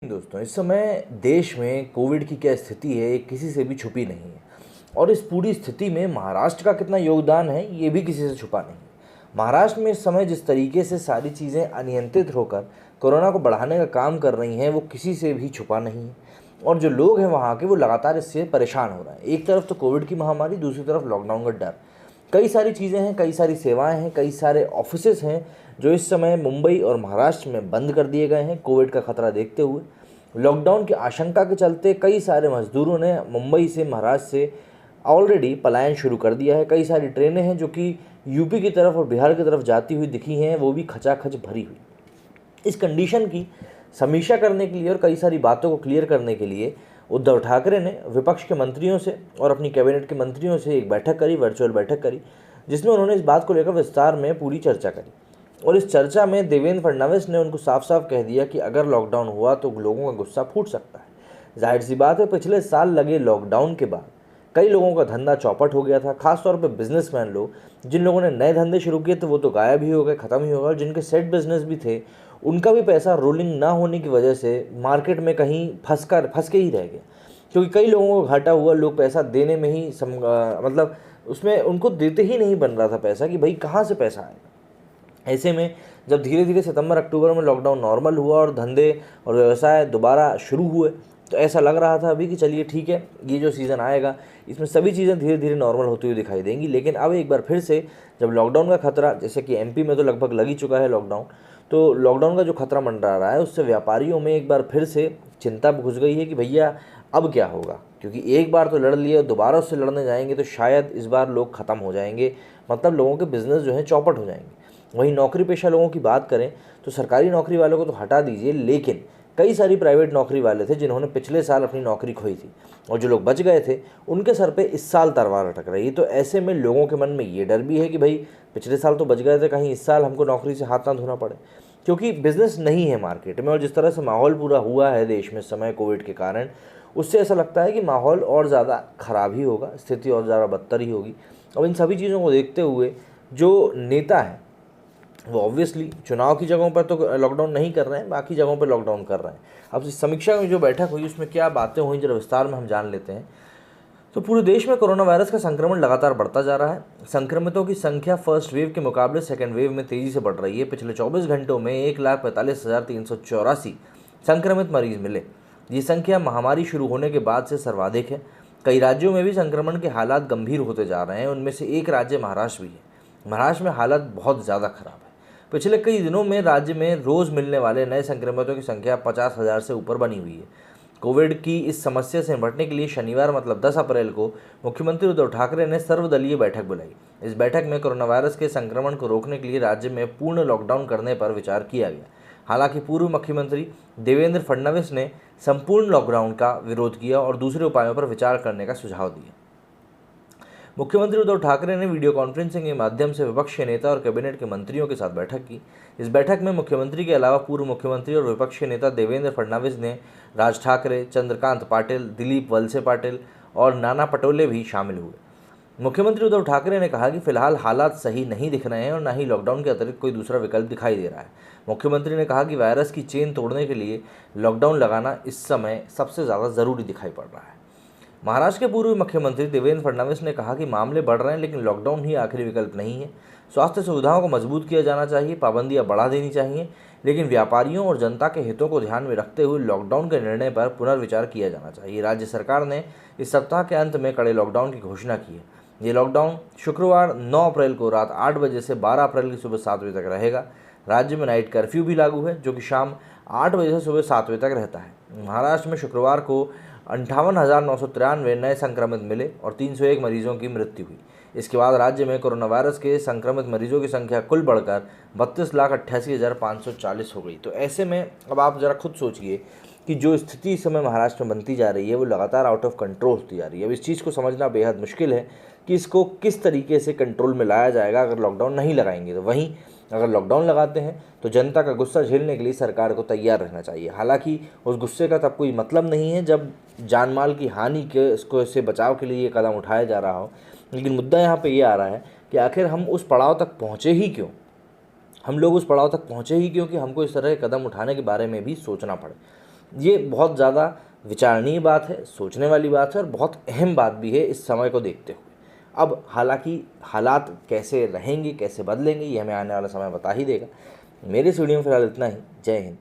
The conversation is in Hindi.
दोस्तों, इस समय देश में कोविड की क्या स्थिति है ये किसी से भी छुपी नहीं है। और इस पूरी स्थिति में महाराष्ट्र का कितना योगदान है ये भी किसी से छुपा नहीं है। महाराष्ट्र में इस समय जिस तरीके से सारी चीज़ें अनियंत्रित होकर कोरोना को बढ़ाने का काम कर रही हैं वो किसी से भी छुपा नहीं है। और जो लोग हैं वहाँ के वो लगातार इससे परेशान हो रहे हैं। एक तरफ तो कोविड की महामारी, दूसरी तरफ लॉकडाउन का डर। कई सारी चीज़ें हैं, कई सारी सेवाएं हैं, कई सारे ऑफिसेज हैं जो इस समय मुंबई और महाराष्ट्र में बंद कर दिए गए हैं कोविड का खतरा देखते हुए। लॉकडाउन की आशंका के चलते कई सारे मजदूरों ने मुंबई से, महाराष्ट्र से ऑलरेडी पलायन शुरू कर दिया है। कई सारी ट्रेनें हैं जो कि यूपी की तरफ और बिहार की तरफ जाती हुई दिखी हैं, वो भी खचाखच भरी हुई। इस कंडीशन की समीक्षा करने के लिए और कई सारी बातों को क्लियर करने के लिए उद्धव ठाकरे ने विपक्ष के मंत्रियों से और अपनी कैबिनेट के मंत्रियों से एक बैठक करी, वर्चुअल बैठक करी, जिसमें उन्होंने इस बात को लेकर विस्तार में पूरी चर्चा करी। और इस चर्चा में देवेंद्र फडणवीस ने उनको साफ साफ कह दिया कि अगर लॉकडाउन हुआ तो लोगों का गुस्सा फूट सकता है। जाहिर सी बात है, पिछले साल लगे लॉकडाउन के बाद कई लोगों का धंधा चौपट हो गया था। खासतौर पर बिजनेसमैन लोग, जिन लोगों ने नए धंधे शुरू किए थे वो तो गायब ही हो गए, ख़त्म ही हो गए। और जिनके सेट बिजनेस भी थे उनका भी पैसा रोलिंग ना होने की वजह से मार्केट में कहीं फंस के ही रह गया, क्योंकि कई लोगों को घाटा हुआ। लोग पैसा देने में ही मतलब उसमें उनको देते ही नहीं बन रहा था पैसा कि भाई कहाँ से पैसा आएगा। ऐसे में जब धीरे धीरे सितंबर अक्टूबर में लॉकडाउन नॉर्मल हुआ और धंधे और व्यवसाय दोबारा शुरू हुए, तो ऐसा लग रहा था अभी कि चलिए ठीक है, ये जो सीज़न आएगा इसमें सभी चीज़ें धीरे धीरे नॉर्मल होती हुई दिखाई देंगी। लेकिन अब एक बार फिर से जब लॉकडाउन का खतरा, जैसे कि एमपी में तो लगभग लग ही चुका है लॉकडाउन, तो लॉकडाउन का जो खतरा मंडरा रहा है उससे व्यापारियों में एक बार फिर से चिंता घुस गई है कि भैया अब क्या होगा। क्योंकि एक बार तो लड़ लिए, दोबारा उससे लड़ने जाएंगे तो शायद इस बार लोग ख़त्म हो जाएंगे, मतलब लोगों के बिज़नेस जो हैं चौपट हो जाएंगे। वहीं नौकरी पेशा लोगों की बात करें तो सरकारी नौकरी वालों को तो हटा दीजिए, लेकिन कई सारी प्राइवेट नौकरी वाले थे जिन्होंने पिछले साल अपनी नौकरी खोई थी, और जो लोग बच गए थे उनके सर पे इस साल तलवार अटक रही। तो ऐसे में लोगों के मन में ये डर भी है कि भाई पिछले साल तो बच गए थे, कहीं इस साल हमको नौकरी से हाथ ना धोना पड़े, क्योंकि बिज़नेस नहीं है मार्केट में। और जिस तरह से माहौल पूरा हुआ है देश में समय कोविड के कारण, उससे ऐसा लगता है कि माहौल और ज़्यादा ख़राब ही होगा, स्थिति और ज़्यादा बदतर ही होगी। अब इन सभी चीज़ों को देखते हुए जो नेता हैं वो ऑब्वियसली चुनाव की जगहों पर तो लॉकडाउन नहीं कर रहे हैं, बाकी जगहों पर लॉकडाउन कर रहे हैं। अब इस समीक्षा में जो बैठक हुई उसमें क्या बातें हुई जरा विस्तार में हम जान लेते हैं। तो पूरे देश में कोरोना वायरस का संक्रमण लगातार बढ़ता जा रहा है। संक्रमितों की संख्या फर्स्ट वेव के मुकाबले सेकेंड वेव में तेज़ी से बढ़ रही है। पिछले 24 घंटों में 1,45,384 संक्रमित मरीज मिले। ये संख्या महामारी शुरू होने के बाद से सर्वाधिक है। कई राज्यों में भी संक्रमण के हालात गंभीर होते जा रहे हैं। उनमें से एक राज्य महाराष्ट्र भी है। महाराष्ट्र में हालत बहुत ज़्यादा खराब है। पिछले कई दिनों में राज्य में रोज़ मिलने वाले नए संक्रमितों की संख्या 50,000 से ऊपर बनी हुई है। कोविड की इस समस्या से निपटने के लिए शनिवार मतलब 10 अप्रैल को मुख्यमंत्री उद्धव ठाकरे ने सर्वदलीय बैठक बुलाई। इस बैठक में कोरोना वायरस के संक्रमण को रोकने के लिए राज्य में पूर्ण लॉकडाउन करने पर विचार किया गया। हालांकि पूर्व मुख्यमंत्री देवेंद्र फडणवीस ने संपूर्ण लॉकडाउन का विरोध किया और दूसरे उपायों पर विचार करने का सुझाव दिया। मुख्यमंत्री उद्धव ठाकरे ने वीडियो कॉन्फ्रेंसिंग के माध्यम से विपक्ष के नेता और कैबिनेट के मंत्रियों के साथ बैठक की। इस बैठक में मुख्यमंत्री के अलावा पूर्व मुख्यमंत्री और विपक्ष के नेता देवेंद्र फडणवीस ने राज ठाकरे, चंद्रकांत पाटिल, दिलीप वलसे पाटिल और नाना पटोले भी शामिल हुए। मुख्यमंत्री उद्धव ठाकरे ने कहा कि फिलहाल हालात सही नहीं दिख रहे हैं और न ही लॉकडाउन के अतिरिक्त कोई दूसरा विकल्प दिखाई दे रहा है। मुख्यमंत्री ने कहा कि वायरस की चेन तोड़ने के लिए लॉकडाउन लगाना इस समय सबसे ज़्यादा ज़रूरी दिखाई पड़ रहा है। महाराष्ट्र के पूर्व मुख्यमंत्री देवेंद्र फडणवीस ने कहा कि मामले बढ़ रहे हैं, लेकिन लॉकडाउन ही आखिरी विकल्प नहीं है। स्वास्थ्य सुविधाओं को मजबूत किया जाना चाहिए, पाबंदियां बढ़ा देनी चाहिए, लेकिन व्यापारियों और जनता के हितों को ध्यान में रखते हुए लॉकडाउन के निर्णय पर पुनर्विचार किया जाना चाहिए। राज्य सरकार ने इस सप्ताह के अंत में कड़े लॉकडाउन की घोषणा की है। ये लॉकडाउन शुक्रवार 9 अप्रैल को रात 8 बजे से 12 अप्रैल की सुबह 7 बजे तक रहेगा। राज्य में नाइट कर्फ्यू भी लागू है, जो कि शाम 8 बजे से सुबह 7 बजे तक रहता है। महाराष्ट्र में शुक्रवार को 58,993 नए संक्रमित मिले और 301 मरीजों की मृत्यु हुई। इसके बाद राज्य में कोरोना वायरस के संक्रमित मरीजों की संख्या कुल बढ़कर 32,88,540 हो गई। तो ऐसे में अब आप ज़रा खुद सोचिए कि जो स्थिति इस समय महाराष्ट्र में बनती जा रही है वो लगातार आउट ऑफ कंट्रोल होती जा रही है। अब इस चीज़ को समझना बेहद मुश्किल है कि इसको किस तरीके से कंट्रोल में लाया जाएगा अगर लॉकडाउन नहीं लगाएंगे तो। वहीं अगर लॉकडाउन लगाते हैं तो जनता का गुस्सा झेलने के लिए सरकार को तैयार रहना चाहिए। हालांकि उस गुस्से का तब कोई मतलब नहीं है जब जान माल की हानि के इससे बचाव के लिए ये कदम उठाया जा रहा हो। लेकिन मुद्दा यहाँ पे ये आ रहा है कि आखिर हम उस पड़ाव तक पहुँचे ही क्यों, हम लोग उस पड़ाव तक पहुँचे ही क्यों कि हमको इस तरह के कदम उठाने के बारे में भी सोचना पड़े। ये बहुत ज़्यादा विचारणीय बात है, सोचने वाली बात है और बहुत अहम बात भी है इस समय को देखते हुए। अब हालांकि हालात कैसे रहेंगे, कैसे बदलेंगे, ये हमें आने वाला समय बता ही देगा। मेरे इस वीडियो में फिलहाल इतना ही। जय हिंद।